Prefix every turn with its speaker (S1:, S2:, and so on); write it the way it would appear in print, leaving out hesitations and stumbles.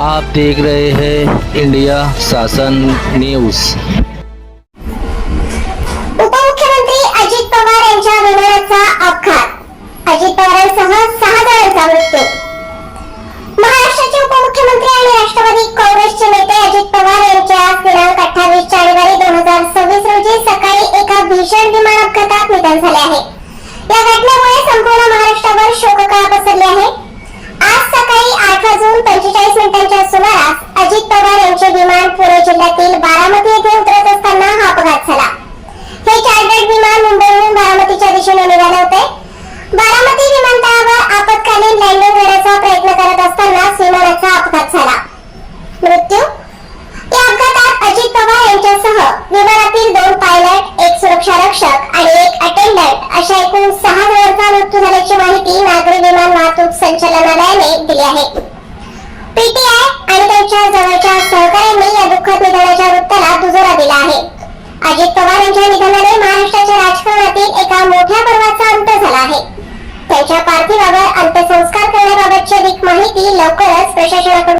S1: आप देख रहे हैं इंडिया शासन न्यूज।
S2: उपमुख्यमंत्री अजित पवार यांच्या विमानाचा अपघात, अजित पवारांसह 6 जणांचा मृत्यू। महाराष्ट्राचे उपमुख्यमंत्री आणि राष्ट्रवादी काँग्रेसचे नेते अजित पवार यांचे आज दिनांक 28 जानेवारी 2026 रोजी सकाळी एका भीषण विमान अपघातात निधन झाले आहे। या घटनेमुळे संपूर्ण महाराष्ट्रावर शोककळा पसरली आहे। आज सकाळी 8:45 सुमारास अजित पवार यांचे विमान पुणे जिल्ह्यातील बारामती येथे उतरत असताना हा अपघात झाला। हे चार्टर्ड विमान मुंबईहून बारामतीच्या दिशेने निघाले होते। बारामती विमानतळावर आपत्कालीन लँडिंग करण्याचा प्रयत्न करत असताना विमानाचा अपघात झाला। मृत्यू या अपघातात अजित पवार यांच्यासह विमानातील 2 पायलट, 1 सुरक्षा रक्षक आणि 1 अटेंडंट अशा एकूण 6 जणांचा मृत्यू झाल्याची माहिती नागरी विमान वाहतूक संचालनालयाने दिली आहे। पीटीआय आणि त्यांच्या जवळच्या सहकाऱ्यांनी या दुःखद निधनाच्या वृत्ताला दुजोरा दिला आहे। अजित पवार यांच्या निधनाने महाराष्ट्राच्या राजकारणातील एका मोठ्या पर्वाचा अंत झाला आहे। त्यांच्या पार्थिवावर अंत्यसंस्कार करण्याबाबतची अधिक माहिती लवकरच प्रशासनाकडून